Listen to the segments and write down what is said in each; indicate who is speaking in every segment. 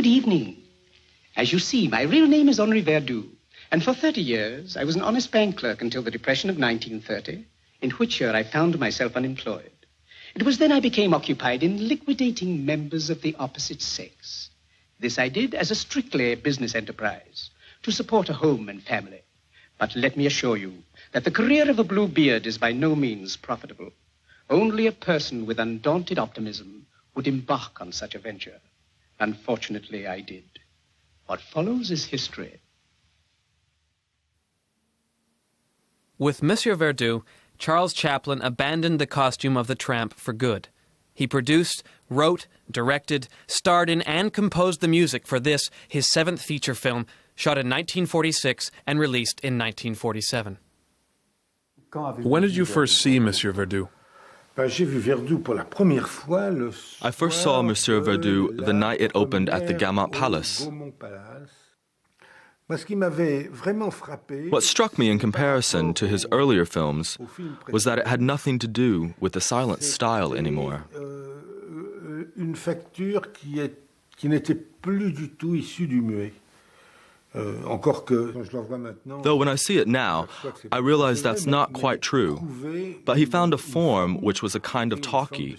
Speaker 1: Good evening. As you see, my real name is Henri Verdoux. And for 30 years, I was an honest bank clerk until the Depression of 1930, in which year I found myself unemployed. It was then I became occupied in liquidating members of the opposite sex. This I did as a strictly business enterprise, to support a home and family. But let me assure you that the career of a blue beard is by no means profitable. Only a person with undaunted optimism would embark on such a venture. Unfortunately, I did. What follows is history.
Speaker 2: With Monsieur Verdoux, Charles Chaplin abandoned the costume of the tramp for good. He produced, wrote, directed, starred in, and composed the music for this, his seventh feature film, shot in 1946 and released in 1947.
Speaker 3: When did you first see Monsieur Verdoux?
Speaker 4: I
Speaker 5: first saw Monsieur Verdoux the night it opened at the Gaumont Palace. What struck me in comparison to his earlier films was that it had nothing to do with the silent style anymore. Though when I see it now, I realize that's not quite true. But he found a form which was a kind of talkie,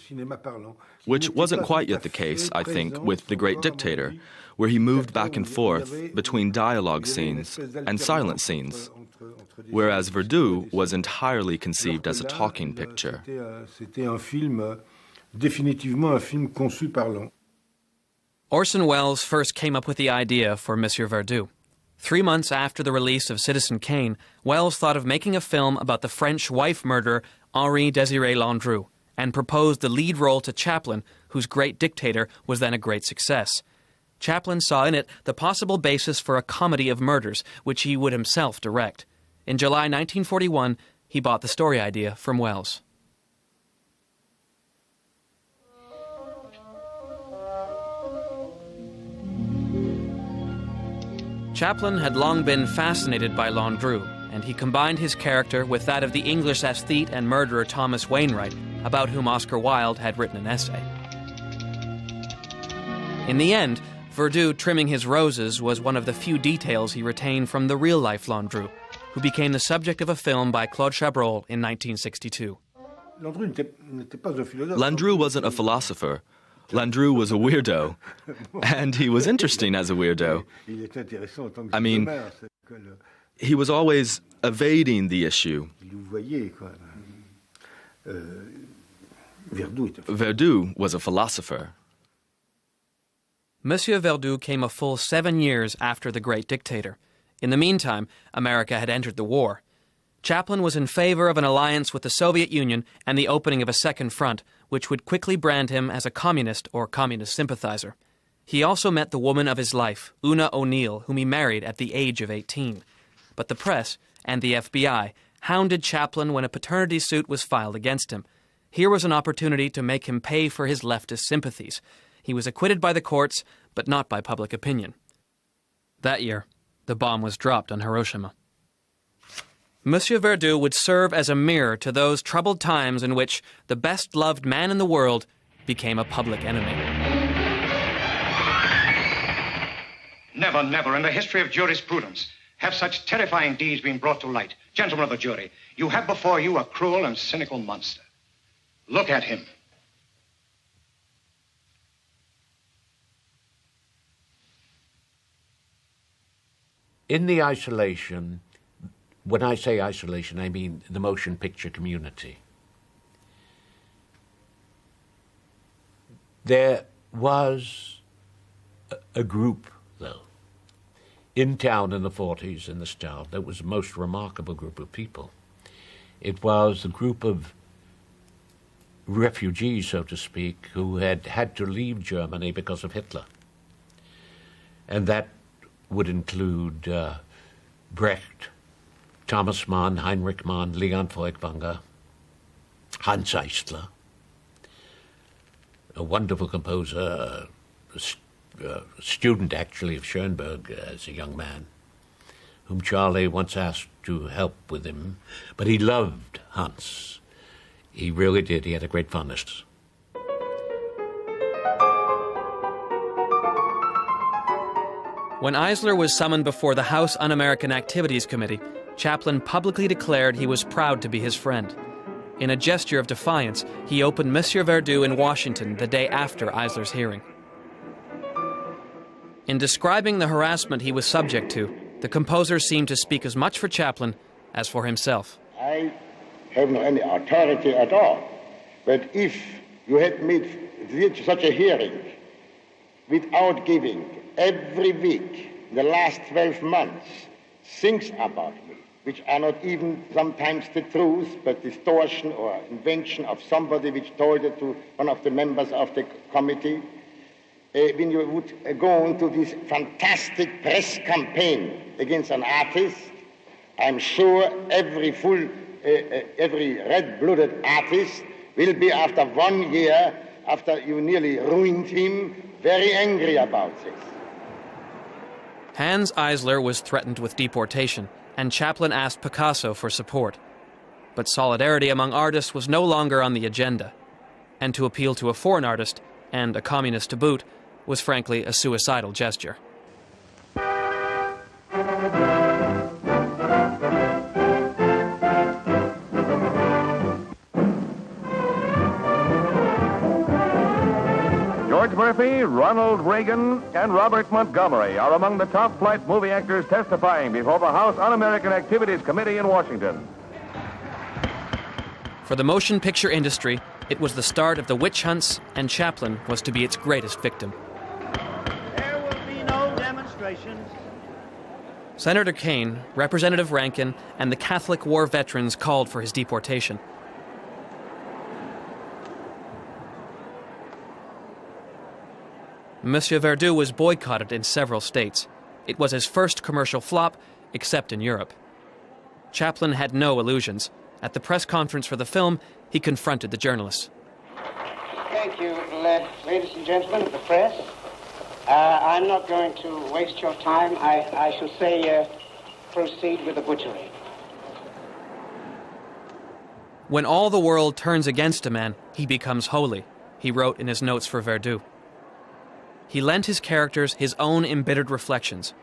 Speaker 5: which wasn't quite yet the case, I think, with The Great Dictator, where he moved back and forth between dialogue scenes and silent scenes, whereas Verdoux was entirely conceived as a talking picture.
Speaker 2: Orson Welles first came up with the idea for Monsieur Verdoux. 3 months after the release of Citizen Kane, Welles thought of making a film about the French wife murderer Henri-Désiré Landru and proposed the lead role to Chaplin, whose Great Dictator was then a great success. Chaplin saw in it the possible basis for a comedy of murders, which he would himself direct. In July 1941, he bought the story idea from Welles. Chaplin had long been fascinated by Landru, and he combined his character with that of the English aesthete and murderer Thomas Wainwright, about whom Oscar Wilde had written an essay. In the end, Verdoux trimming his roses was one of the few details he retained from the real-life Landru, who became the subject of a film by Claude Chabrol in 1962.
Speaker 5: Landru wasn't a philosopher. Landru was a weirdo, and he was interesting as a weirdo. I mean, he was always evading the issue. Verdoux was a philosopher.
Speaker 2: Monsieur Verdoux came a full 7 years after The Great Dictator. In the meantime, America had entered the war. Chaplin was in favor of an alliance with the Soviet Union and the opening of a second front, which would quickly brand him as a communist or communist sympathizer. He also met the woman of his life, Una O'Neill, whom he married at the age of 18. But the press and the FBI hounded Chaplin when a paternity suit was filed against him. Here was an opportunity to make him pay for his leftist sympathies. He was acquitted by the courts, but not by public opinion. That year, the bomb was dropped on Hiroshima. Monsieur Verdoux would serve as a mirror to those troubled times in which the best-loved man in the world became a public enemy.
Speaker 6: Never, never in the history of jurisprudence have such terrifying deeds been brought to light. Gentlemen of the jury, you have before you a cruel and cynical monster. Look at him.
Speaker 7: In the isolation, when I say isolation, I mean the motion picture community. There was a group, though, in town in the 40s, in this town, that was the most remarkable group of people. It was a group of refugees, so to speak, who had had to leave Germany because of Hitler. And that would include Brecht, Thomas Mann, Heinrich Mann, Leon Feuchtwanger, Hans Eisler, a wonderful composer, a student actually of Schoenberg as a young man, whom Charlie once asked to help with him, but he loved Hans. He really did. He had a great fondness.
Speaker 2: When Eisler was summoned before the House Un-American Activities Committee, Chaplin publicly declared he was proud to be his friend. In a gesture of defiance, he opened Monsieur Verdoux in Washington the day after Eisler's hearing. In describing the harassment he was subject to, the composer seemed to speak as much for Chaplin as for himself.
Speaker 4: I have no any authority at all, but if you had made such a hearing without giving every week in the last 12 months things about me, which are not even sometimes the truth, but distortion or invention of somebody which told it to one of the members of the committee, when you would go on to this fantastic press campaign against an artist, I'm sure every red-blooded artist will be, after 1 year, after you nearly ruined him, very angry about this.
Speaker 2: Hans Eisler was threatened with deportation, and Chaplin asked Picasso for support. But solidarity among artists was no longer on the agenda, and to appeal to a foreign artist, and a communist to boot, was frankly a suicidal gesture.
Speaker 8: George Murphy, Ronald Reagan, and Robert Montgomery are among the top-flight movie actors testifying before the House Un-American Activities Committee in Washington.
Speaker 2: For the motion picture industry, it was the start of the witch hunts, and Chaplin was to be its greatest victim.
Speaker 9: There will be no demonstrations.
Speaker 2: Senator Kane, Representative Rankin, and the Catholic war veterans called for his deportation. Monsieur Verdoux was boycotted in several states. It was his first commercial flop, except in Europe. Chaplin had no illusions. At the press conference for the film, he confronted the journalists.
Speaker 1: Thank you, ladies and gentlemen of the press. I'm not going to waste your time. I shall say proceed with the butchery.
Speaker 2: When all the world turns against a man, he becomes holy, he wrote in his notes for Verdoux. He lent his characters his own embittered reflections.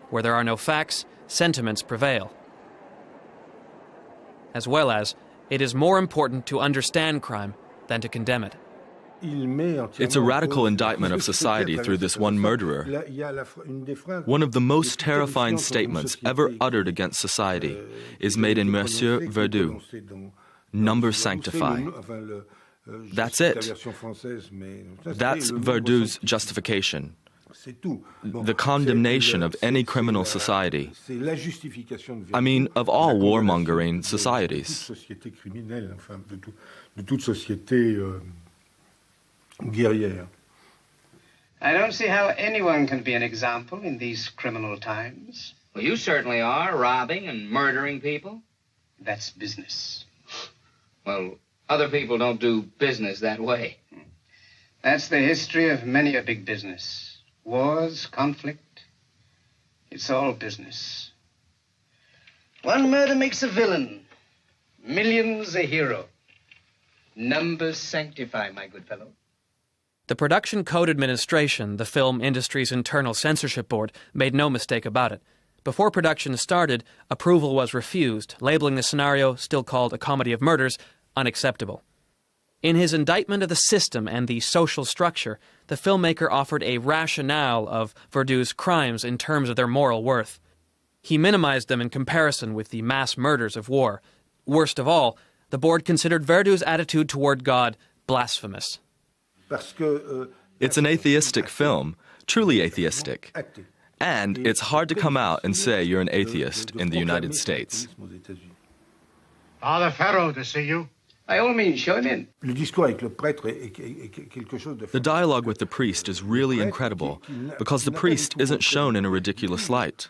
Speaker 2: Where there are no facts, sentiments prevail. As well as, it is more important to understand crime than to condemn it.
Speaker 5: It's a radical indictment of society through this one murderer. One of the most terrifying statements ever uttered against society is made in Monsieur Verdoux. Numbers sanctify. That's it. That's Verdoux's justification. The condemnation of any criminal society. I mean, of all warmongering societies.
Speaker 1: I don't see how anyone can be an example in these criminal times.
Speaker 10: Well, you certainly are, robbing and murdering people.
Speaker 1: That's business.
Speaker 10: Well, other people don't do business that way.
Speaker 1: That's the history of many a big business. Wars, conflict. It's all business. One murder makes a villain. Millions a hero. Numbers sanctify, my good fellow.
Speaker 2: The Production Code Administration, the film industry's internal censorship board, made no mistake about it. Before production started, approval was refused, labeling the scenario, still called A Comedy of Murders, unacceptable. In his indictment of the system and the social structure, the filmmaker offered a rationale of Verdoux's crimes in terms of their moral worth. He minimized them in comparison with the mass murders of war. Worst of all, the board considered Verdoux's attitude toward God blasphemous.
Speaker 5: It's an atheistic film, truly atheistic. And it's hard to come out and say you're an atheist in the United States.
Speaker 6: Father Pharaoh to see you.
Speaker 1: By all means, show him in.
Speaker 5: The dialogue with the priest is really incredible because the priest isn't shown in a ridiculous light.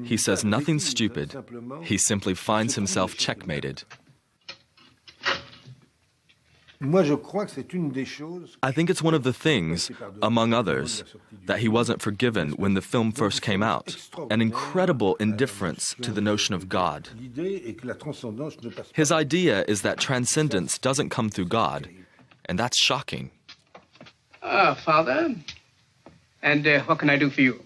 Speaker 5: He says nothing stupid. He simply finds himself checkmated. I think it's one of the things, among others, that he wasn't forgiven when the film first came out. An incredible indifference to the notion of God. His idea is that transcendence doesn't come through God, and that's shocking.
Speaker 1: Ah, Father. And what can I do for you?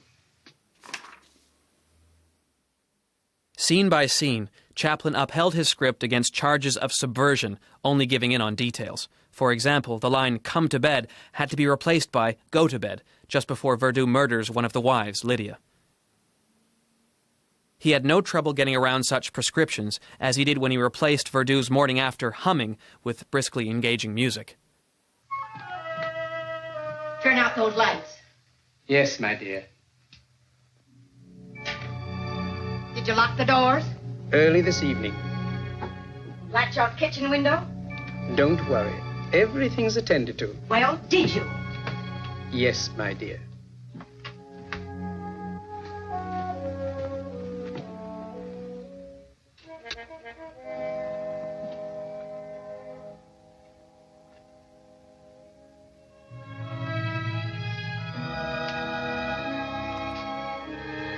Speaker 2: Scene by scene, Chaplin upheld his script against charges of subversion, only giving in on details. For example, the line, "come to bed," had to be replaced by "go to bed," just before Verdoux murders one of the wives, Lydia. He had no trouble getting around such prescriptions, as he did when he replaced Verdoux's Morning After humming with briskly engaging music.
Speaker 11: Turn out those lights.
Speaker 1: Yes, my dear.
Speaker 11: Did you lock the doors?
Speaker 1: Early this evening.
Speaker 11: Latch your kitchen window?
Speaker 1: Don't worry. Everything's attended to.
Speaker 11: Well, did you?
Speaker 1: Yes, my dear.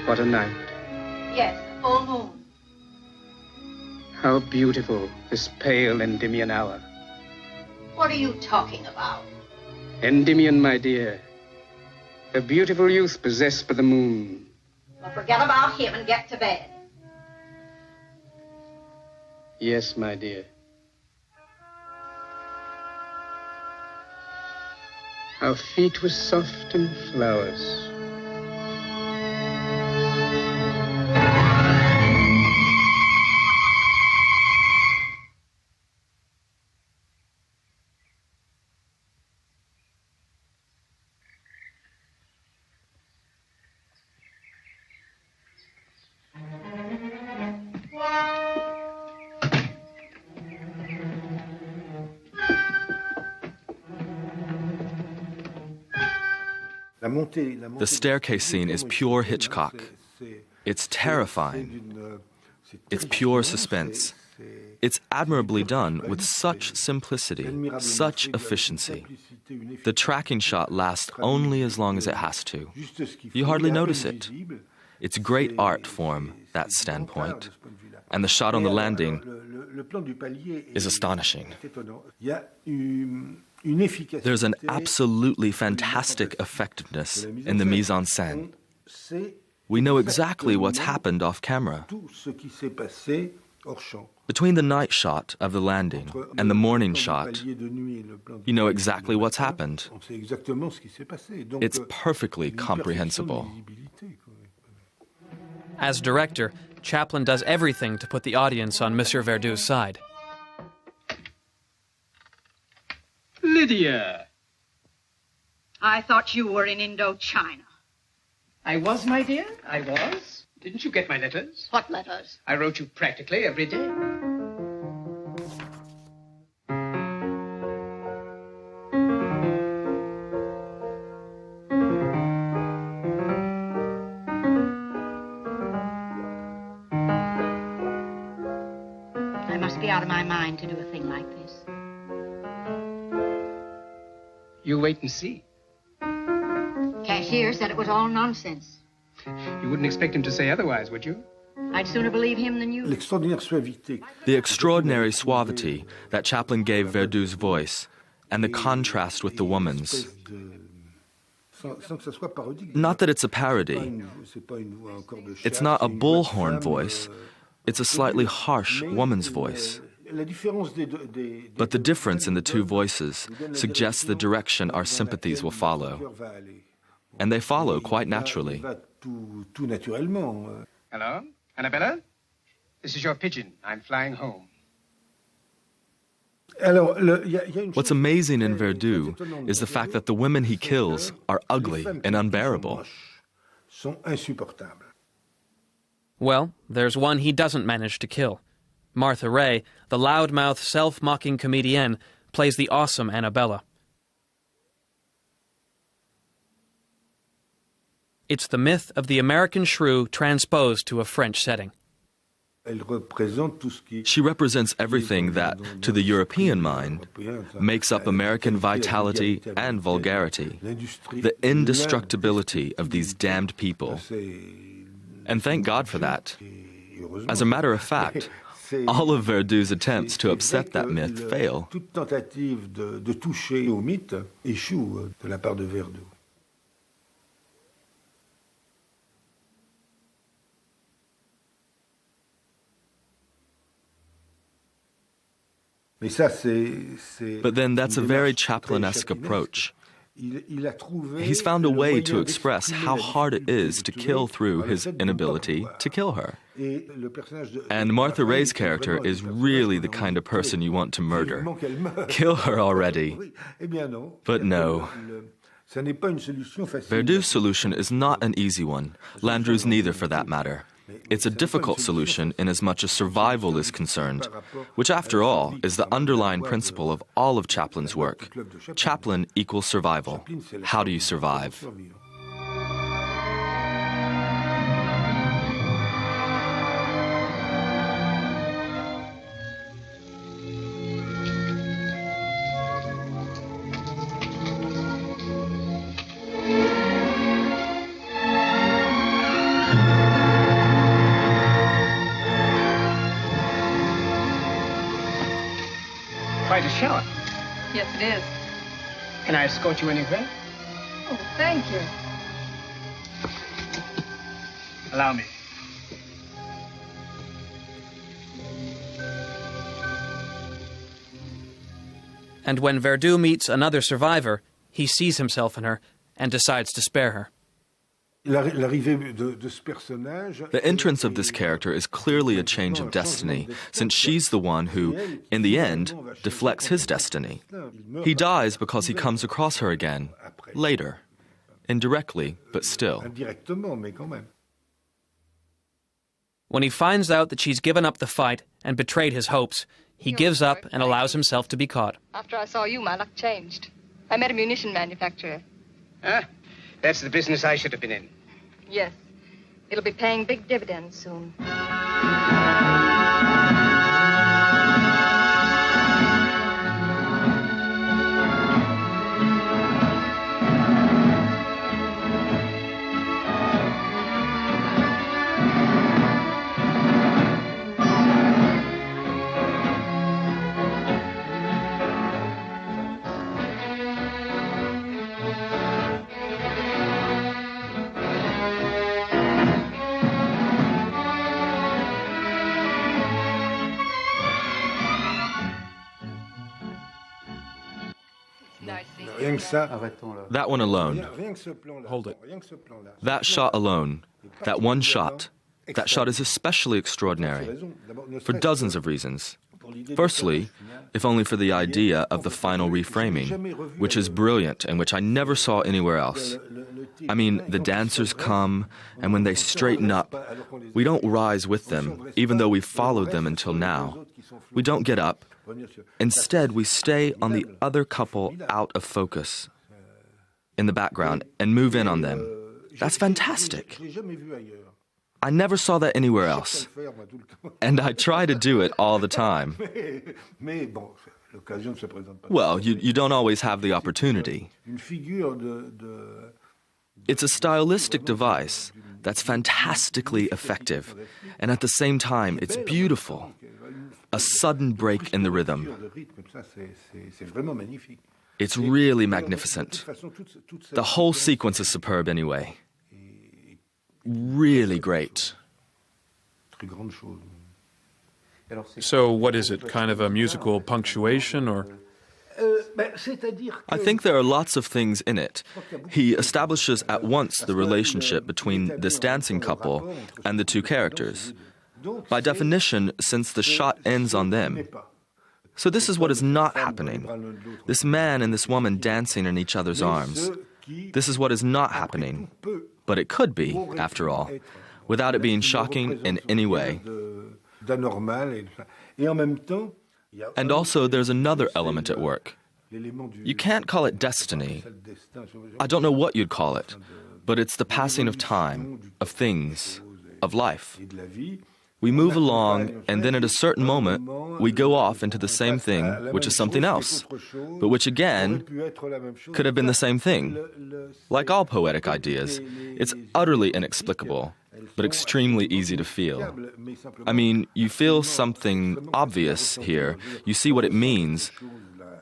Speaker 1: What a night.
Speaker 11: Yes, full moon.
Speaker 1: How beautiful this pale Endymion hour.
Speaker 11: What are you talking about?
Speaker 1: Endymion, my dear. A beautiful youth possessed by the moon.
Speaker 11: Well, forget about him and get to bed.
Speaker 1: Yes, my dear. Our feet were soft and flowers.
Speaker 5: The staircase scene is pure Hitchcock. It's terrifying. It's pure suspense. It's admirably done with such simplicity, such efficiency. The tracking shot lasts only as long as it has to. You hardly notice it. It's great art form, that standpoint. And the shot on the landing is astonishing. There's an absolutely fantastic effectiveness in the mise en scène. We know exactly what's happened off camera. Between the night shot of the landing and the morning shot, you know exactly what's happened. It's perfectly comprehensible.
Speaker 2: As director, Chaplin does everything to put the audience on Monsieur Verdoux's side.
Speaker 1: Lydia!
Speaker 11: I thought you were in Indochina.
Speaker 1: I was, my dear, I was. Didn't you get my letters?
Speaker 11: What letters?
Speaker 1: I wrote you practically every day.
Speaker 11: I must be out of my mind to do a thing like this.
Speaker 1: You wait and see.
Speaker 11: Cashier said it was all nonsense.
Speaker 1: You wouldn't expect him to say otherwise, would you?
Speaker 11: I'd sooner believe him than you.
Speaker 5: The extraordinary suavity that Chaplin gave Verdoux's voice and the contrast with the woman's. Not that it's a parody. It's not a bullhorn voice. It's a slightly harsh woman's voice. But the difference in the two voices suggests the direction our sympathies will follow. And they follow quite naturally.
Speaker 1: Hello, Annabella? This is your pigeon. I'm flying home.
Speaker 5: What's amazing in Verdoux is the fact that the women he kills are ugly and unbearable.
Speaker 2: Well, there's one he doesn't manage to kill. Martha Ray, the loudmouth, self-mocking comedienne, plays the awesome Annabella. It's the myth of the American shrew transposed to a French setting.
Speaker 5: She represents everything that, to the European mind, makes up American vitality and vulgarity, the indestructibility of these damned people. And thank God for that. As a matter of fact, all of Verdoux's attempts to upset that myth fail. But then that's a very Chaplin-esque approach. He's found a way to express how hard it is to kill through his inability to kill her. And Martha Ray's character is really the kind of person you want to murder. Kill her already. But no. Verdoux' solution is not an easy one, Landru's neither for that matter. It's a difficult solution in as much as survival is concerned, which after all is the underlying principle of all of Chaplin's work. Chaplin equals survival. How do you survive?
Speaker 1: Quite a shower.
Speaker 11: Yes, it is.
Speaker 1: Can I escort you anywhere?
Speaker 11: Oh, thank you.
Speaker 1: Allow me.
Speaker 2: And when Verdoux meets another survivor, he sees himself in her and decides to spare her.
Speaker 5: The entrance of this character is clearly a change of destiny, since she's the one who, in the end, deflects his destiny. He dies because he comes across her again, later. Indirectly, but still.
Speaker 2: When he finds out that she's given up the fight and betrayed his hopes, he gives up and allows himself to be caught.
Speaker 11: After I saw you, my luck changed. I met a munition manufacturer.
Speaker 1: Huh? That's the business I should have been in.
Speaker 11: Yes. It'll be paying big dividends soon.
Speaker 5: That one alone.
Speaker 3: Hold it.
Speaker 5: That shot alone. That one shot. That shot is especially extraordinary. For dozens of reasons. Firstly, if only for the idea of the final reframing, which is brilliant and which I never saw anywhere else. I mean, the dancers come, and when they straighten up, we don't rise with them, even though we've followed them until now. We don't get up. Instead, we stay on the other couple out of focus, in the background, and move in on them. That's fantastic. I never saw that anywhere else. And I try to do it all the time. Well, you don't always have the opportunity. It's a stylistic device that's fantastically effective, and at the same time, it's beautiful. A sudden break in the rhythm. It's really magnificent. The whole sequence is superb anyway. Really great.
Speaker 3: So what is it, kind of a musical punctuation, or?
Speaker 5: I think there are lots of things in it. He establishes at once the relationship between this dancing couple and the two characters. By definition, since the shot ends on them. So this is what is not happening. This man and this woman dancing in each other's arms. This is what is not happening. But it could be, after all, without it being shocking in any way. And also, there's another element at work. You can't call it destiny. I don't know what you'd call it, but it's the passing of time, of things, of life. We move along, and then at a certain moment, we go off into the same thing, which is something else, but which again could have been the same thing. Like all poetic ideas, it's utterly inexplicable, but extremely easy to feel. I mean, you feel something obvious here, you see what it means,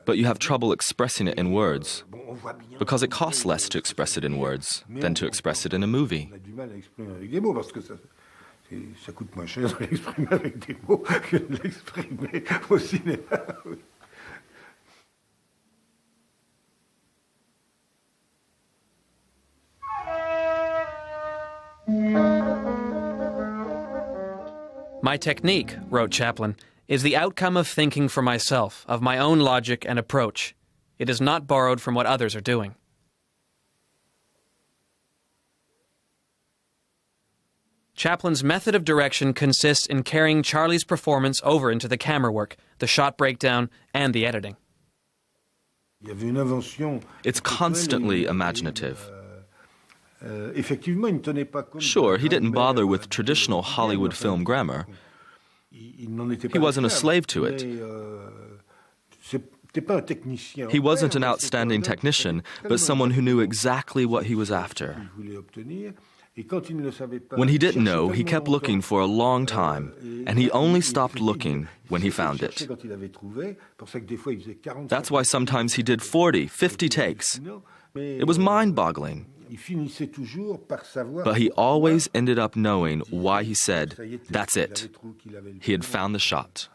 Speaker 5: but you have trouble expressing it in words, because it costs less to express it in words than to express it in a movie.
Speaker 12: Ça coûte moins cher de l'exprimer avec des mots que de l'exprimer au cinéma.
Speaker 2: My technique, wrote Chaplin, is the outcome of thinking for myself, of my own logic and approach. It is not borrowed from what others are doing. Chaplin's method of direction consists in carrying Charlie's performance over into the camera work, the shot breakdown, and the editing.
Speaker 5: It's constantly imaginative. Sure, he didn't bother with traditional Hollywood film grammar. He wasn't a slave to it. He wasn't an outstanding technician, but someone who knew exactly what he was after. When he didn't know, he kept looking for a long time, and he only stopped looking when he found it. That's why sometimes he did 40, 50 takes. It was mind-boggling. But he always ended up knowing why he said, "That's it." He had found the shot.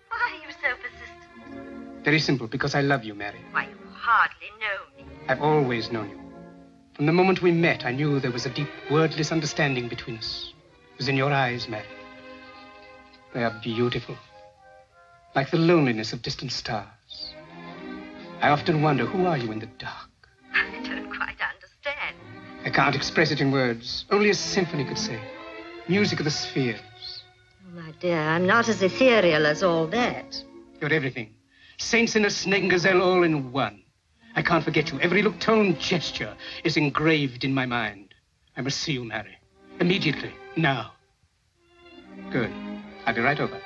Speaker 11: Why are you so persistent?
Speaker 1: Very simple, because I love you, Mary.
Speaker 11: Why, you hardly know me.
Speaker 1: I've always known you. From the moment we met, I knew there was a deep, wordless understanding between us. It was in your eyes, Mary. They are beautiful, like the loneliness of distant stars. I often wonder, who are you in the dark?
Speaker 11: I don't quite understand.
Speaker 1: I can't express it in words. Only a symphony could say. Music of the spheres.
Speaker 11: Oh, my dear, I'm not as ethereal as all that.
Speaker 1: You're everything. Saint, sinner, snake, and gazelle all in one. I can't forget you. Every look, tone, gesture is engraved in my mind. I must see you, Mary. Immediately. Now. Good. I'll be right over.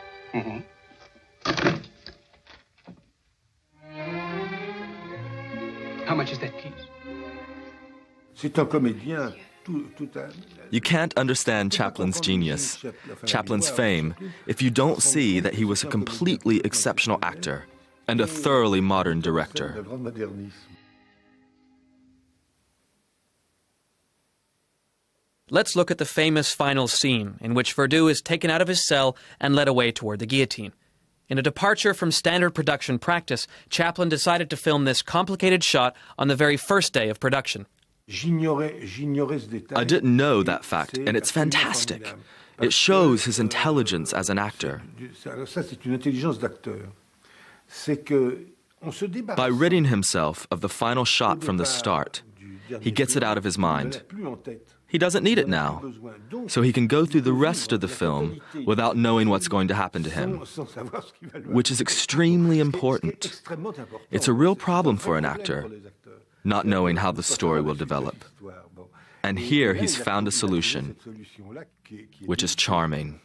Speaker 1: How much is that, please?
Speaker 5: You can't understand Chaplin's genius, Chaplin's fame, if you don't see that he was a completely exceptional actor and a thoroughly modern director.
Speaker 2: Let's look at the famous final scene in which Verdoux is taken out of his cell and led away toward the guillotine. In a departure from standard production practice, Chaplin decided to film this complicated shot on the very first day of production.
Speaker 5: I didn't know that fact, and it's fantastic. It shows his intelligence as an actor. By ridding himself of the final shot from the start, he gets it out of his mind. He doesn't need it now, so he can go through the rest of the film without knowing what's going to happen to him, which is extremely important. It's a real problem for an actor, not knowing how the story will develop. And here he's found a solution, which is charming.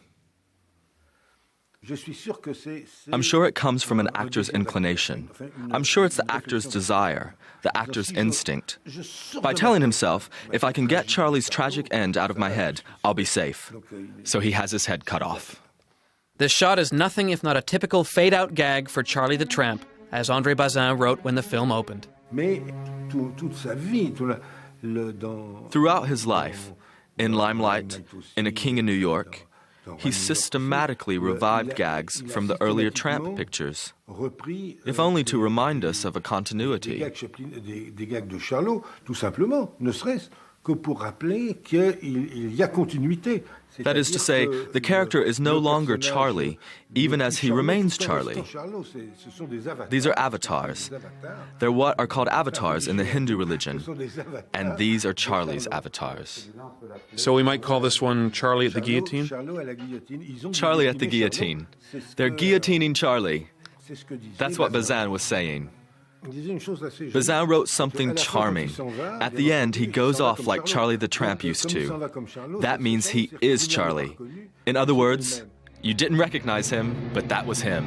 Speaker 5: I'm sure it comes from an actor's inclination. I'm sure it's the actor's desire, the actor's instinct. By telling himself, if I can get Charlie's tragic end out of my head, I'll be safe. So he has his head cut off.
Speaker 2: This shot is nothing if not a typical fade-out gag for Charlie the Tramp, as André Bazin wrote when the film opened.
Speaker 5: Throughout his life, in Limelight, in A King in New York, he systematically revived gags from the earlier Tramp pictures, if only to remind us of a continuity. That is to say, the character is no longer Charlie, even as he remains Charlie. These are avatars. They're what are called avatars in the Hindu religion, and these are Charlie's avatars.
Speaker 3: So we might call this one Charlie at the Guillotine?
Speaker 5: Charlie at the Guillotine. They're guillotining Charlie. That's what Bazin was saying. Bazin wrote something charming. At the end, he goes off like Charlie the Tramp used to. That means he is Charlie. In other words, you didn't recognize him, but that was him.